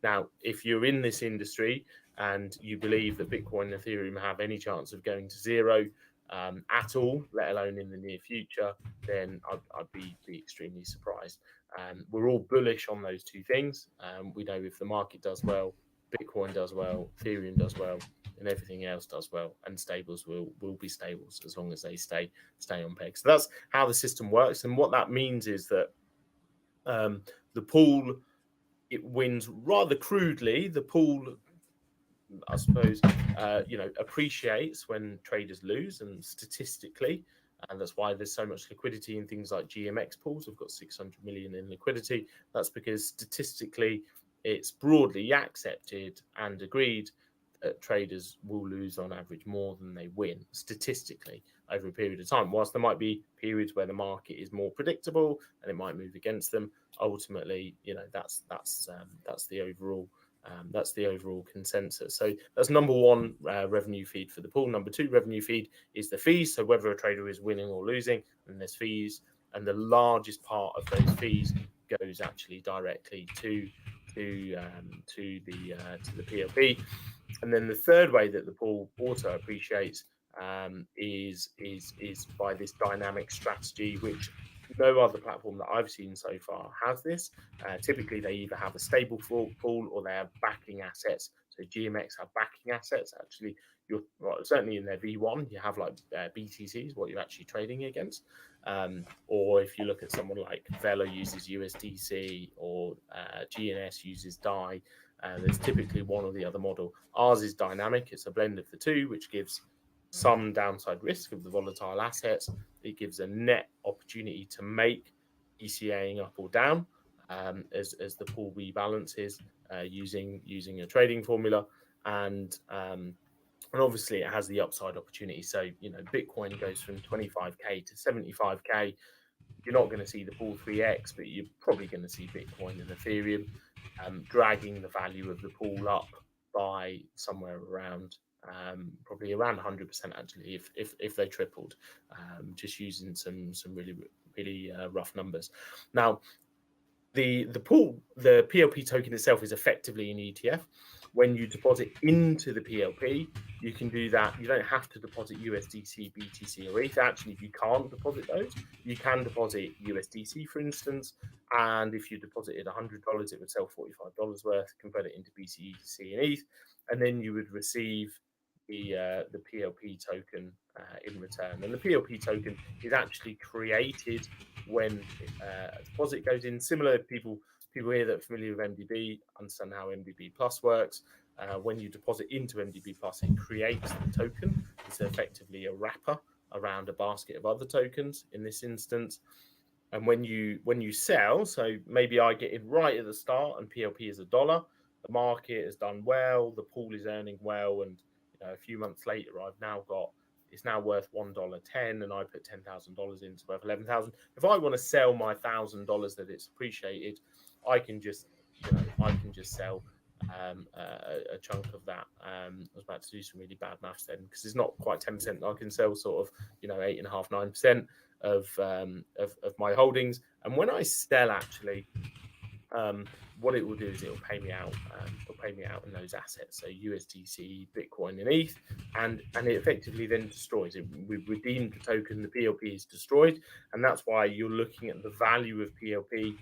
Now, if you're in this industry and you believe that Bitcoin and Ethereum have any chance of going to zero at all, let alone in the near future, then I'd be extremely surprised. We're all bullish on those two things. We know if the market does well, Bitcoin does well, Ethereum does well, and everything else does well, and stables will be stables as long as they stay on peg. So that's how the system works, and what that means is that the pool, it wins rather crudely. The pool, I suppose, appreciates when traders lose, and statistically, and that's why there's so much liquidity in things like GMX pools. We've got 600 million in liquidity. That's because statistically, it's broadly accepted and agreed that traders will lose on average more than they win statistically over a period of time. Whilst there might be periods where the market is more predictable and it might move against them, ultimately, that's the overall. That's the overall consensus. So that's number one revenue feed for the pool. Number two revenue feed is the fees. So whether a trader is winning or losing, and there's fees, and the largest part of those fees goes actually directly to the PLP. And then the third way that the pool also appreciates is by this dynamic strategy, which No other platform that I've seen so far has this. Typically, they either have a stable pool or they have backing assets. So GMX have backing assets. Actually, certainly in their V1, you have like BTCs, what you're actually trading against. Or if you look at someone like Vela uses USDC or GNS uses DAI, there's typically one or the other model. Ours is dynamic. It's a blend of the two, which gives some downside risk of the volatile assets. It gives a net opportunity to make ECAing up or down as the pool rebalances using a trading formula, and obviously it has the upside opportunity. So Bitcoin goes from 25k to 75k. You're not going to see the pool 3x, but you're probably going to see Bitcoin and Ethereum dragging the value of the pool up by somewhere around probably around 100% actually, if they tripled, just using some really rough numbers. Now, the PLP token itself is effectively an ETF. When you deposit into the PLP, you can do that. You don't have to deposit USDC, BTC, or ETH. Actually, you can't deposit those. You can deposit USDC, for instance, and if you deposited $100, it would sell $45 worth, convert it into BTC and ETH, and then you would receive the PLP token in return. And the PLP token is actually created when a deposit goes in. Similar, people here that are familiar with MDB understand how MDB Plus works. When you deposit into MDB Plus, it creates the token. It's effectively a wrapper around a basket of other tokens in this instance. And when you sell, so maybe I get in right at the start and PLP is $1. The market has done well, the pool is earning well, and a few months later, it's now worth $1.10, and I put $10,000 in, it's worth $11,000. If I want to sell my $1,000 that it's appreciated, I can just sell a chunk of that. I was about to do some really bad maths then, because it's not quite 10%. I can sell sort of 8.5%, 9% of my holdings. And when I sell, actually, what it will do is it'll pay me out. It'll pay me out in those assets, so USDC, Bitcoin, and ETH, and it effectively then destroys it. We've redeemed the token, the PLP is destroyed, and that's why you're looking at the value of PLP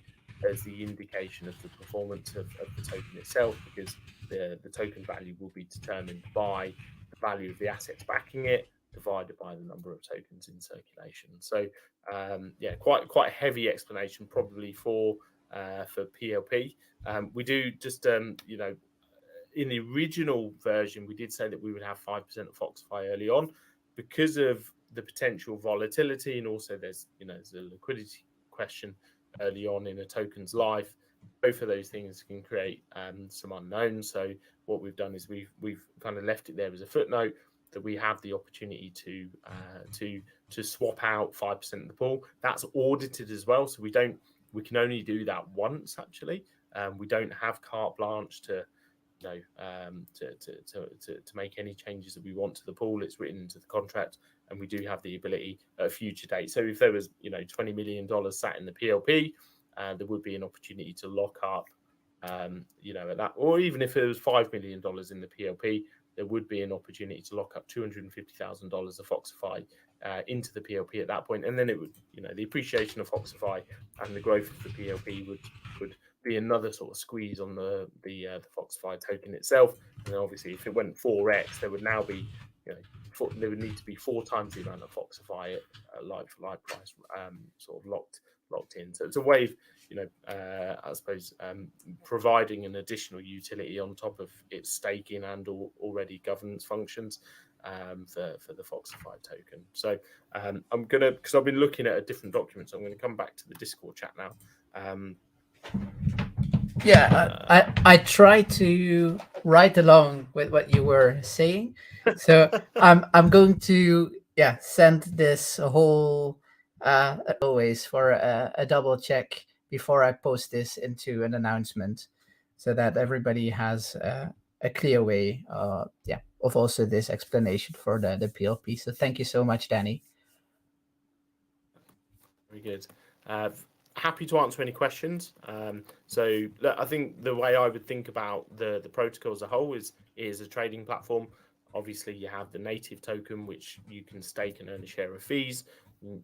as the indication of the performance of the token itself, because the token value will be determined by the value of the assets backing it divided by the number of tokens in circulation. So quite a heavy explanation probably for PLP. We do just in the original version, we did say that we would have 5% of Foxify early on because of the potential volatility, and also there's a liquidity question early on in a token's life. Both of those things can create some unknowns. So what we've done is we've kind of left it there as a footnote that we have the opportunity to swap out 5% of the pool. That's audited as well, so we can only do that once. Actually, we don't have carte blanche to make any changes that we want to the pool. It's written into the contract, and we do have the ability at a future date. So if there was $20 million sat in the PLP, there would be an opportunity to lock up at that, or even if it was $5 million in the PLP, there would be an opportunity to lock up $250,000 of Foxify into the PLP at that point, and then it would, the appreciation of Foxify and the growth of the PLP would be another sort of squeeze on the Foxify token itself. And then obviously, if it went 4x, there would now be, there would need to be 4 times the amount of Foxify at like for like price, sort of locked in. So it's a way of, I suppose, providing an additional utility on top of its staking and already governance functions for the Foxify token. So I'm gonna, because I've been looking at a different document, so I'm going to come back to the Discord chat now. I try to write along with what you were saying, so I'm going to send this whole always for a double check before I post this into an announcement, so that everybody has a clear way of also this explanation for the PLP. So thank you so much, Danny. Very good. Happy to answer any questions. So I think the way I would think about the protocol as a whole is a trading platform. Obviously, you have the native token, which you can stake and earn a share of fees.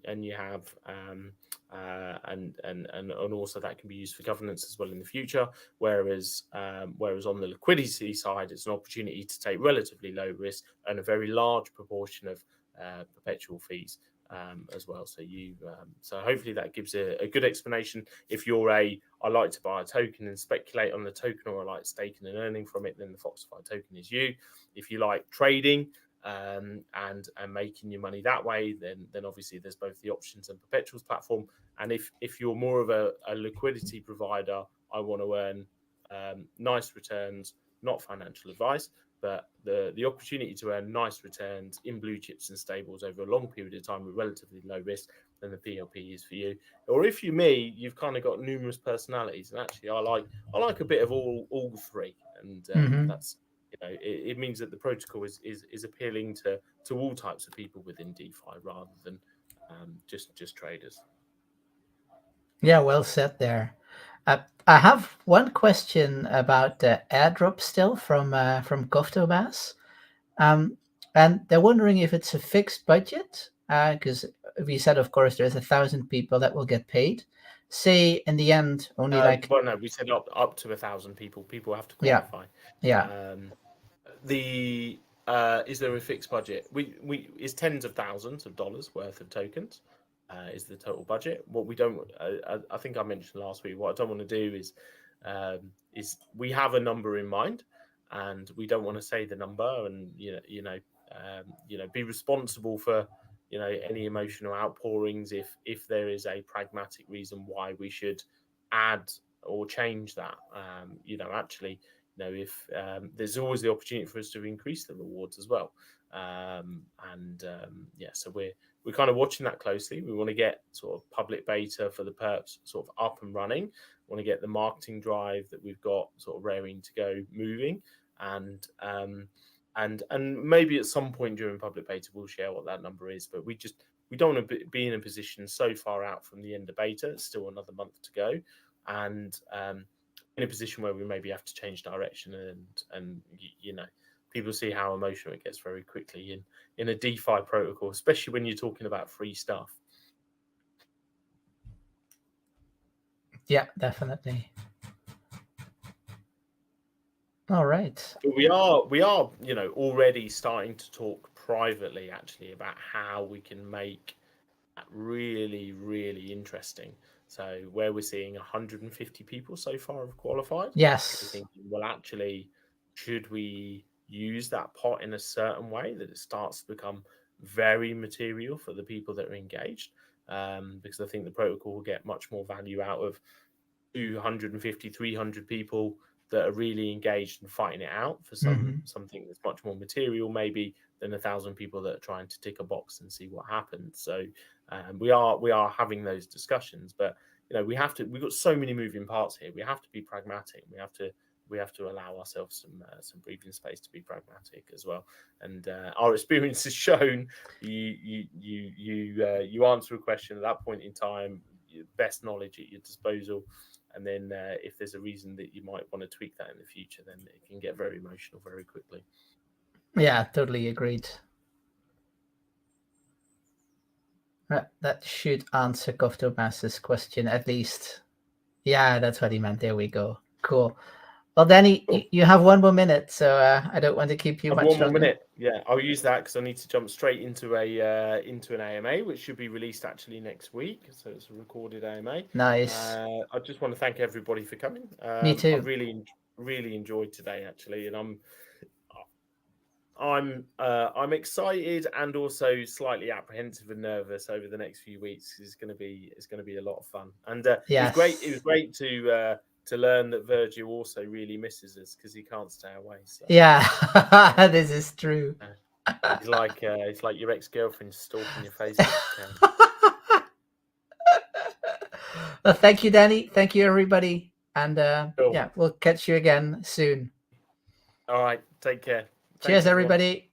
and you have and also that can be used for governance as well in the future. Whereas on the liquidity side, it's an opportunity to take relatively low risk and a very large proportion of perpetual fees as well. So hopefully that gives a good explanation. If you're I like to buy a token and speculate on the token, or I like staking and earning from it, then the Foxify token is you. If you like trading and making your money that way, then obviously there's both the options and perpetuals platform. And if you're more of a liquidity provider, I want to earn nice returns, not financial advice, but the opportunity to earn nice returns in blue chips and stables over a long period of time with relatively low risk, then the PLP is for you. Or if you're me, you've kind of got numerous personalities, and actually I like a bit of all three, and that's it means that the protocol is appealing to all types of people within DeFi rather than just traders. Yeah, well said there. I have one question about the airdrop still from Koftobas. And they're wondering if it's a fixed budget, because we said, of course, there's 1,000 people that will get paid. Say in the end, only Well, no, we said up to 1,000 people. People have to qualify. Yeah. Is there a fixed budget? We is tens of thousands of dollars worth of tokens. Is the total budget. What we don't, I think I mentioned last week. What I don't want to do is we have a number in mind, and we don't want to say the number, and be responsible for any emotional outpourings if there is a pragmatic reason why we should add or change that. Actually, if there's always the opportunity for us to increase the rewards as well. So we're kind of watching that closely. We want to get sort of public beta for the perps sort of up and running. We want to get the marketing drive that we've got sort of raring to go moving, and maybe at some point during public beta we'll share what that number is. But we don't want to be in a position so far out from the end of beta. It's still another month to go, and in a position where we maybe have to change direction, and people see how emotional it gets very quickly in a DeFi protocol, especially when you're talking about free stuff. Yeah, definitely. All right. But we are already starting to talk privately actually about how we can make that really, really interesting. So where we're seeing 150 people so far have qualified. Yes. We're thinking, well, actually, should we use that pot in a certain way that it starts to become very material for the people that are engaged? Because I think the protocol will get much more value out of 250, 300 people that are really engaged and fighting it out for something that's much more material, maybe, than 1,000 people that are trying to tick a box and see what happens. So we are having those discussions, but we've got so many moving parts here. We have to be pragmatic. We have to allow ourselves some breathing space to be pragmatic as well. And our experience has shown you answer a question at that point in time, best knowledge at your disposal, and then if there's a reason that you might want to tweak that in the future, then it can get very emotional very quickly. Yeah, totally agreed. That should answer Koftobas's question at least. Yeah, that's what he meant. There we go. Cool. Well, Danny, you have 1 more minute, so I don't want to keep you much longer. 1 more minute. Yeah, I'll use that because I need to jump straight into an AMA, which should be released actually next week. So it's a recorded AMA. Nice. I just want to thank everybody for coming. Me too. I really enjoyed today actually, and I'm excited and also slightly apprehensive and nervous over the next few weeks. It's going to be a lot of fun, and yes. It was great to learn that Virgil also really misses us because he can't stay away. So. Yeah, this is true. It's like your ex-girlfriend stalking your Facebook account. Well, thank you, Danny. Thank you, everybody, and cool. Yeah, we'll catch you again soon. All right, take care. Cheers, everybody.